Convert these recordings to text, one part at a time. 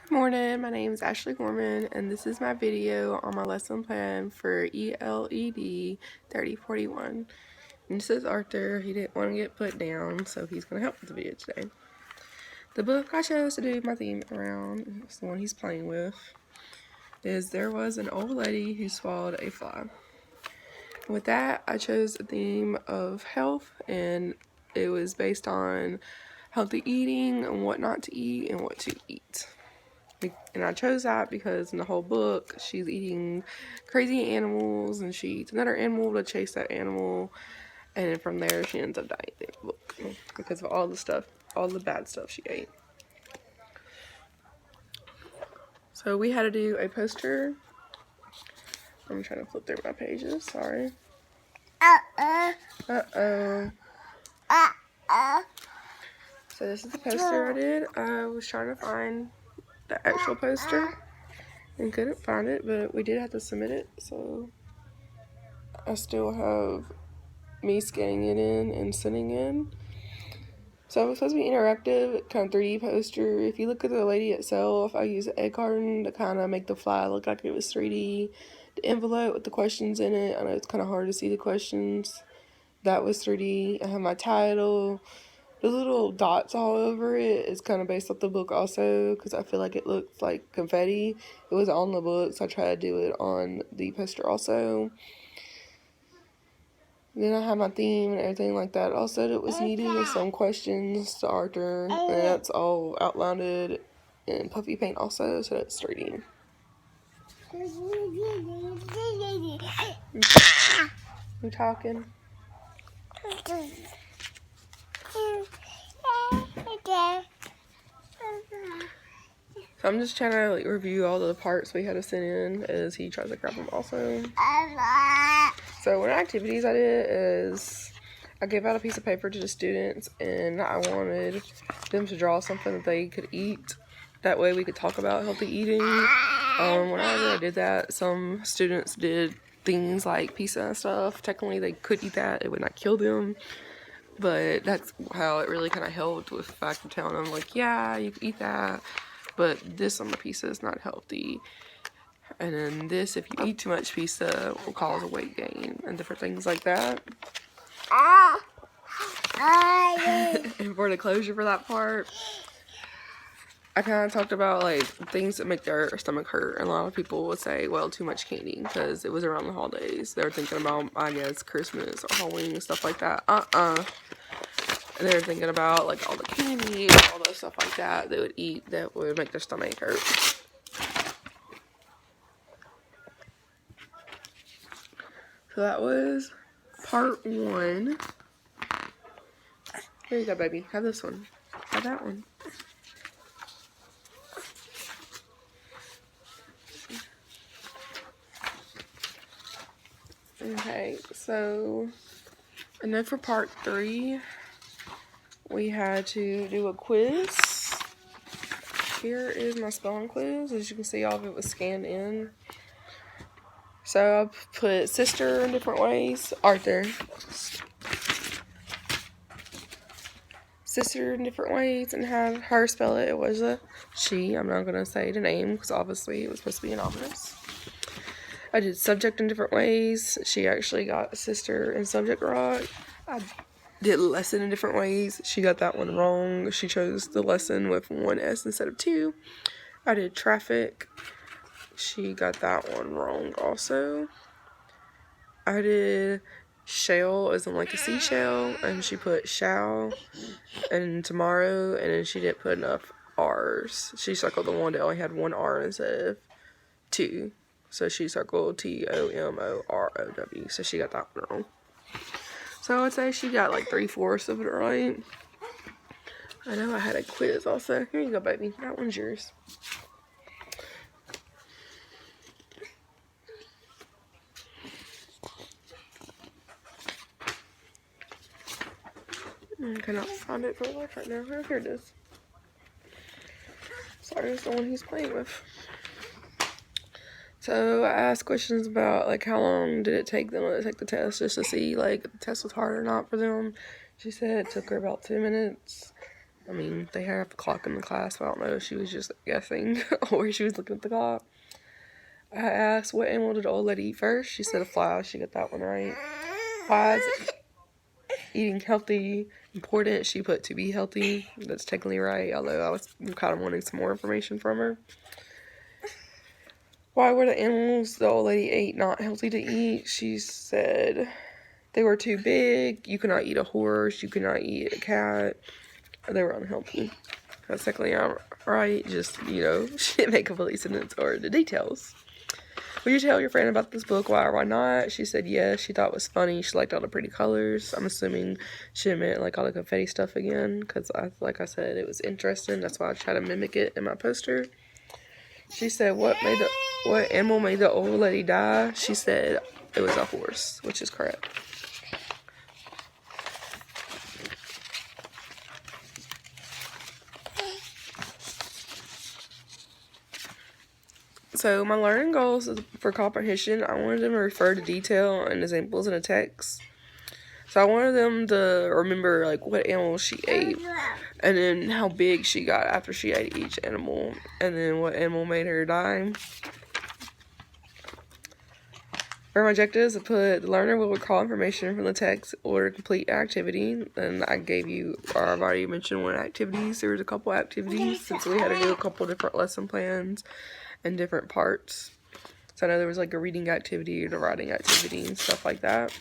Morning, my name is Ashley Gorman, and this is my video on my lesson plan for ELED 3041. And this is Arthur. He didn't want to get put down, so he's going to help with the video today. The book I chose to do my theme around, it's the one he's playing with, is There Was an Old Lady Who Swallowed a Fly. With that, I chose a theme of health, and it was based on healthy eating and what not to eat and what to eat. And I chose that because in the whole book, she's eating crazy animals, and she eats another animal to chase that animal, and then from there she ends up dying in the book because of all the bad stuff she ate. So we had to do a poster. I'm trying to flip through my pages, sorry. Uh-oh. So this is the poster I did. I was trying to find the actual poster and couldn't find it, but we did have to submit it, so I still have me scanning it in and sending in. So it was supposed to be interactive, kind of 3D poster. If you look at the lady itself, I used an egg carton to kind of make the fly look like it was 3D. The envelope with the questions in it, I know it's kind of hard to see the questions, that was 3D. I have my title. The little dots all over it is kind of based off the book also, because I feel like it looks like confetti. It was on the book, so I tried to do it on the poster also. Then I had my theme and everything like that. Also, it was needed with some questions to Arthur, and that's all outlined in puffy paint also, so that's 3D. You talking? So I'm just trying to review all the parts we had to send in as he tries to grab them also. So one of the activities I did is I gave out a piece of paper to the students, and I wanted them to draw something that they could eat. That way we could talk about healthy eating. Whenever I did that, some students did things like pizza and stuff. Technically they could eat that, it would not kill them. But that's how it really kind of helped with the fact of telling them, like, yeah, you can eat that, but this on the pizza is not healthy. And then this, if you eat too much pizza, will cause a weight gain and different things like that. And for the closure for that part, I kind of talked about like things that make their stomach hurt. And a lot of people would say, well, too much candy, because it was around the holidays. They were thinking about, I guess, Christmas or Halloween and stuff like that. And they were thinking about like all the candy and all that stuff like that they would eat that would make their stomach hurt. So that was part 1. Here you go, baby. Have this one. Have that one. Okay, so, and then for part 3, we had to do a quiz. Here is my spelling quiz. As you can see, all of it was scanned in. So I put sister in different ways. Arthur. Sister in different ways, and had her spell it. It was a she. I'm not going to say the name because obviously it was supposed to be anonymous. I did subject in different ways. She actually got sister and subject right. I did lesson in different ways. She got that one wrong. She chose the lesson with 1 S instead of 2. I did traffic. She got that one wrong also. I did shell as in like a seashell, and she put shall and tomorrow, and then she didn't put enough R's. She circled the one that only had 1 R instead of 2. So she circled TOMOROW. So she got that one wrong. So I would say she got like 3/4 of it right. I know I had a quiz also. Here you go, baby. That one's yours. I cannot find it for life right now. Oh, here it is. Sorry, it's the one he's playing with. So I asked questions about like how long did it take them to take the test, just to see like if the test was hard or not for them. She said it took her about 2 minutes. I mean, they have a clock in the class, but I don't know if she was just guessing or she was looking at the clock. I asked, what animal did the old lady eat first? She said a fly. She got that one right. Why is eating healthy important? She put to be healthy. That's technically right, although I was kind of wanting some more information from her. Why were the animals the old lady ate not healthy to eat? She said they were too big. You could not eat a horse. You could not eat a cat. They were unhealthy. That's technically right. Just, she didn't make a complete sentence or the details. Would you tell your friend about this book? Why or why not? She said yes. She thought it was funny. She liked all the pretty colors. I'm assuming she meant like all the confetti stuff again. Because, like I said, it was interesting. That's why I tried to mimic it in my poster. She said, what animal made the old lady die? She said it was a horse, which is correct. So my learning goals for comprehension, I wanted them to refer to detail and examples in a text. So I wanted them to remember like what animal she ate, and then how big she got after she ate each animal, and then what animal made her die. For my objectives, I put the learner will recall information from the text or complete activity. And I gave you, or I've already mentioned one activities. There was a couple activities since we had to do a couple different lesson plans and different parts. So I know there was like a reading activity and a writing activity and stuff like that.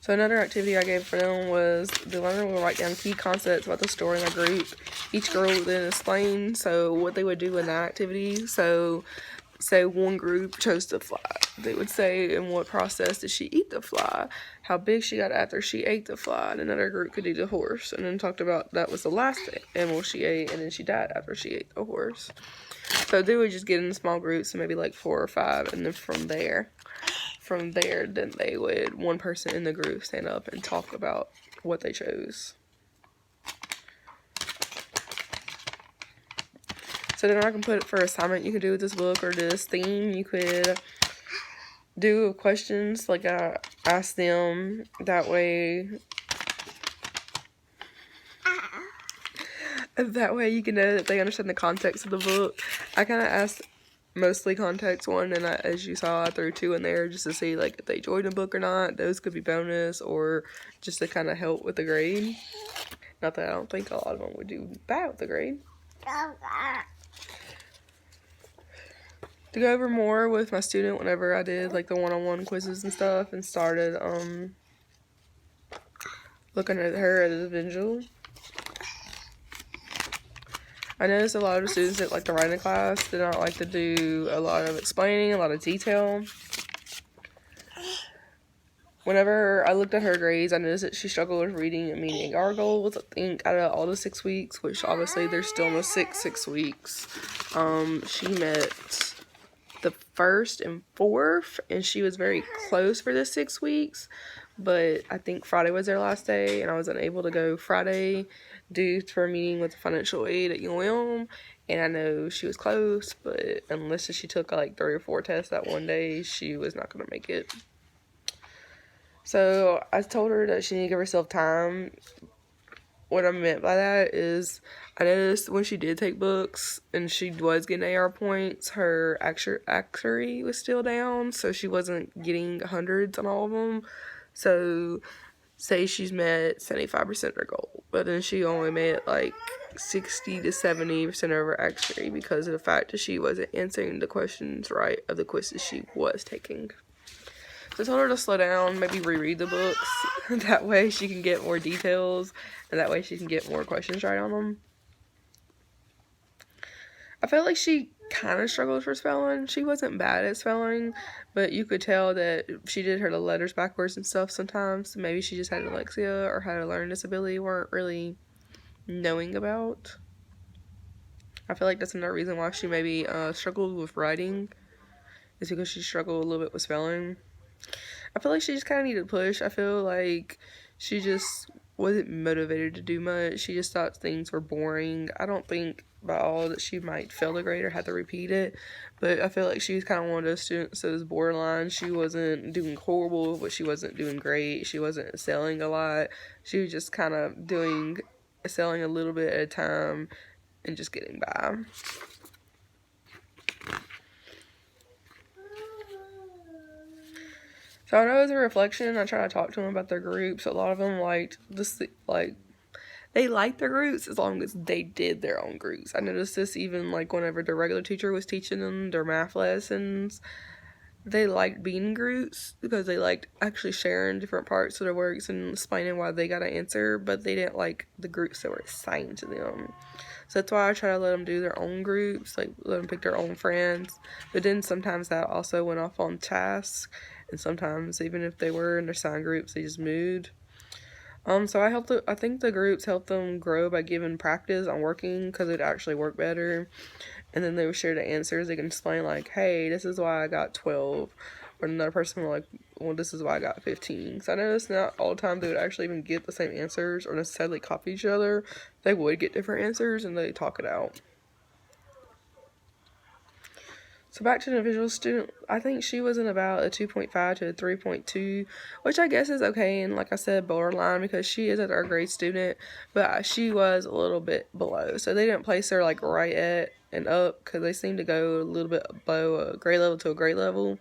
So another activity I gave for them was the learner will write down key concepts about the story in the group. Each girl would then explain what they would do in that activity. So say one group chose the fly. They would say in what process did she eat the fly, how big she got after she ate the fly, and another group could do the horse, and then talked about that was the last animal she ate, and then she died after she ate the horse. So they would just get in small groups, so maybe like 4 or 5, and then from there, then they would, one person in the group stand up and talk about what they chose. So then I can put it for assignment you can do with this book or this theme. You could do questions like I ask them. That way you can know that they understand the context of the book. I kind of asked mostly context one, and as you saw, I threw 2 in there just to see like if they enjoyed the book or not. Those could be bonus or just to kind of help with the grade. Not that I don't think a lot of them would do bad with the grade. To go over more with my student whenever I did like the one-on-one quizzes and stuff and started looking at her as an individual. I noticed a lot of the students that like to write in class did not like to do a lot of explaining, a lot of detail. Whenever I looked at her grades, I noticed that she struggled with reading and meeting our goals. I think out of all the 6 weeks, which obviously there's still no 6 weeks, she met the 1st and 4th, and she was very close for the 6 weeks, but I think Friday was their last day, and I was unable to go Friday due to her meeting with the financial aid at UM, and I know she was close, but unless she took like 3 or 4 tests that one day, she was not going to make it. So I told her that she needed to give herself time. What I meant by that is I noticed when she did take books and she was getting AR points, her accuracy was still down, so she wasn't getting hundreds on all of them. So say she's met 75% of her goal, but then she only met like 60 to 70% of her accuracy because of the fact that she wasn't answering the questions right of the quizzes she was taking. So I told her to slow down, maybe reread the books. That way she can get more details, and that way she can get more questions right on them. I felt like she kind of struggled for spelling. She wasn't bad at spelling, but you could tell that she did her letters backwards and stuff sometimes. Maybe she just had dyslexia or had a learning disability weren't really knowing about. I feel like that's another reason why she maybe struggled with writing, is because she struggled a little bit with spelling. I feel like she just kind of needed a push. I feel like she just wasn't motivated to do much. She just thought things were boring. I don't think by all that she might fail the grade or have to repeat it, but I feel like she was kind of one of those students that was borderline. She wasn't doing horrible, but she wasn't doing great. She wasn't excelling a lot. She was just kind of excelling a little bit at a time and just getting by. So I know as a reflection, I try to talk to them about their groups. A lot of them they liked their groups as long as they did their own groups. I noticed this even whenever the regular teacher was teaching them their math lessons. They liked being in groups because they liked actually sharing different parts of their works and explaining why they got an answer, but they didn't like the groups that were assigned to them. So that's why I try to let them do their own groups, let them pick their own friends. But then sometimes that also went off on task, and sometimes even if they were in their assigned groups, they just moved. So I think the groups helped them grow by giving practice on working because it actually worked better. And then they would share the answers. They can explain hey, this is why I got 12. Or another person will well, this is why I got 15. So I noticed not all the time they would actually even get the same answers or necessarily copy each other. They would get different answers and they talk it out. So back to the visual student, I think she was in about a 2.5 to a 3.2, which I guess is okay, and like I said, borderline, because she is a third grade student, but she was a little bit below. So they didn't place her right at and up, because they seem to go a little bit below a grade level to a grade level.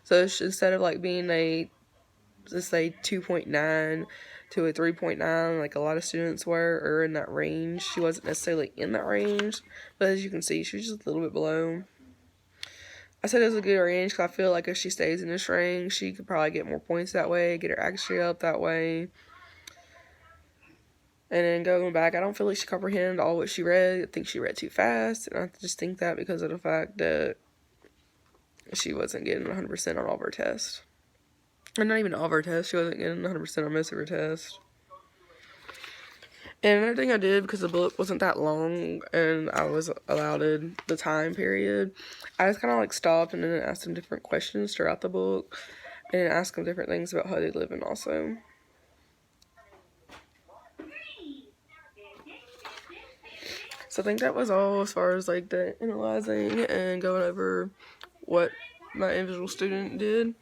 So instead of being let's say 2.9 to a 3.9, like a lot of students were, or in that range, she wasn't necessarily in that range, but as you can see, she was just a little bit below. I said it was a good range because I feel like if she stays in this range, she could probably get more points that way, get her accuracy up that way. And then going back, I don't feel like she comprehended all what she read. I think she read too fast, and I just think that because of the fact that she wasn't getting 100% on all of her tests. And not even all of her tests, she wasn't getting 100% on most of her tests. And another thing I did, because the book wasn't that long and I was allowed the time period, I just kind of stopped and then asked them different questions throughout the book and asked them different things about how they live in also. So I think that was all as far as the analyzing and going over what my individual student did.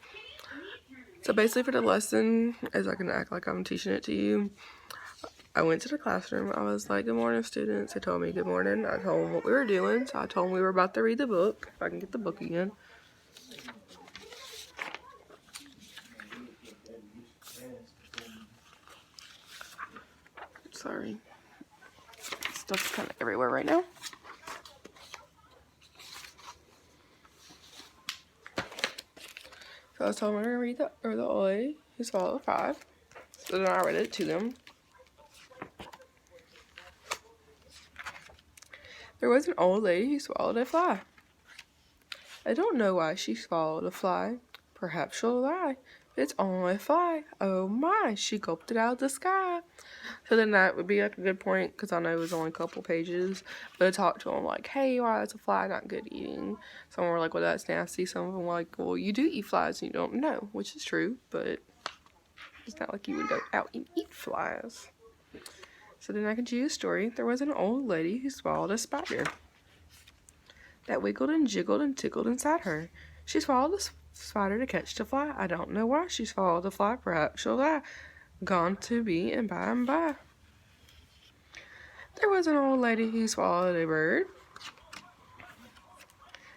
So basically for the lesson, as I can act like I'm teaching it to you, I went to the classroom. I was like, good morning, students. They told me good morning. I told them what we were doing. So I told them we were about to read the book. If I can get the book again. Sorry. Stuff's kind of everywhere right now. So I was told them we were going to read the OA, who's followed 5. So then I read it to them. There was an old lady who swallowed a fly. I don't know why she swallowed a fly. Perhaps she'll lie. It's only a fly. Oh my, she gulped it out of the sky. So then that would be a good point, because I know it was only a couple pages. But I talked to them hey, why is a fly not good eating? Some were well, that's nasty. Some of them were well, you do eat flies and you don't know, which is true. But it's not like you would go out and eat flies. So then I could choose a story. There was an old lady who swallowed a spider that wiggled and jiggled and tickled inside her. She swallowed the spider to catch the fly. I don't know why she swallowed the fly. Perhaps she'll die. Gone to be and by and by. There was an old lady who swallowed a bird.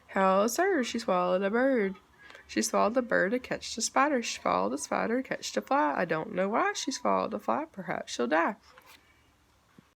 How, sir, she swallowed a bird. She swallowed the bird to catch the spider. She swallowed the spider to catch the fly. I don't know why she swallowed the fly. Perhaps she'll die.